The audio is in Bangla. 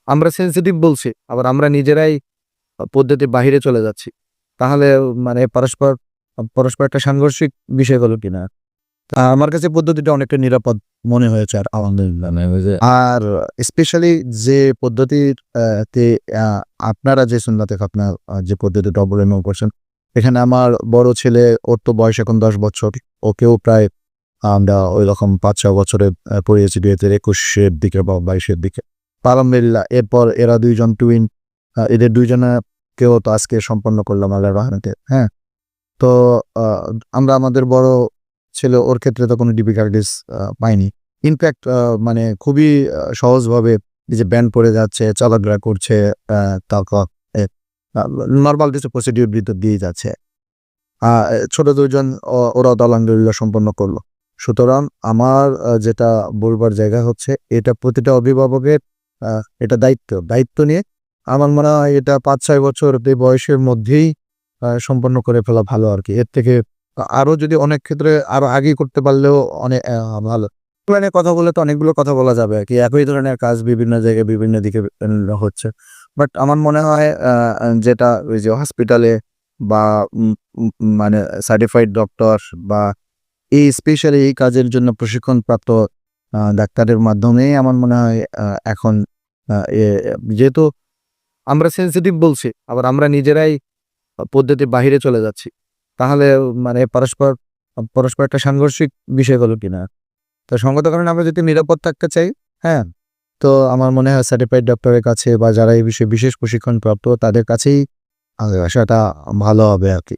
আমরা সেনসিটিভ বলছি, আবার আমরা নিজেরাই পদ্ধতির বাহিরে চলে যাচ্ছি। তাহলে মানে পরস্পর একটা সাংঘর্ষিক বিষয় হলো কিনা? আমার কাছে পদ্ধতিটা অনেকটা নিরাপদ মনে হয়েছে আর আলহামদুলিল্লাহ। আর স্পেশালি যে পদ্ধতির তে আ আপনারা যে সুন্নাতে আপনার যে পদ্ধতিটা অবলম্বন করছেন, এখানে আমার বড় ছেলে, ওর তো বয়স এখন ১০ বছর। ওকেও প্রায় আমরা ঐরকম ৫-৬ বছরে পড়িয়েছি ২০২১ এর দিকে বা ২২ এর দিকে। আলহামদুলিল্লাহ এরপর এরা ২ জন টুইন, এদের ২ জনাকেও তো আজকে সম্পন্ন করলাম আল্লাহর রহমতে। হ্যাঁ? তো আ আমরা আমাদের বড় ছিল, ওর ক্ষেত্রে তো কোনো ডিফিকাল্টিজ পাইনি। ইনফেক্ট মানে খুবই সহজভাবে এই যে ব্যান্ড পড়ে যাচ্ছে, চলাফেরা করছে, আ তারপর এ আ নরমাল কিছু প্রসিডিউর ভিতর দিয়ে যাচ্ছে। ছোট ২ জন ওরাও তো আলহামদুলিল্লাহ সম্পন্ন করল। সুতরাং আমার যেটা বলবার জায়গা হচ্ছে, এটা প্রতিটা অভিভাবকের আ এটা দায়িত্ব। দায়িত্ব নিয়ে আমার মনে হয় এটা ৫-৬ বছর এই বয়সের মধ্যেই সম্পন্ন করে ফেলা ভালো আরকি। এর থেকে আরো যদি অনেক ক্ষেত্রে আরো আগেই করতে পারলেও অনেক ভালো। প্ল্যানে কথা বলে তো অনেকগুলো কথা বলা যাবে আরকি। একই ধরনের কাজ বিভিন্ন জায়গায় বিভিন্ন দিকে হচ্ছে। বাট আমার মনে হয় যেটা ওই যে হসপিটালে বা উম উম মানে সার্টিফাইড ডক্টর বা স্পেশালি এই কাজের জন্য প্রশিক্ষণপ্রাপ্ত ডাক্তারের মাধ্যমেই আমার মনে হয় এখন আ এ যেহেতু আমরা সেনসিটিভ বলছি, আবার আমরা নিজেরাই পদ্ধতির বাহিরে চলে যাচ্ছি। তাহলে মানে পরস্পর একটা সাংঘর্ষিক বিষয় হলো কিনা? তো সঙ্গত কারণে আমরা যদি নিরাপদ থাকতে চাই, হ্যাঁ? তো আমার মনে হয় সার্টিফাইড ডক্টরের কাছে বা যারা এই বিষয়ে বিশেষ প্রশিক্ষণ প্রাপ্ত তাদের কাছেই আসাটা ভালো হবে আরকি।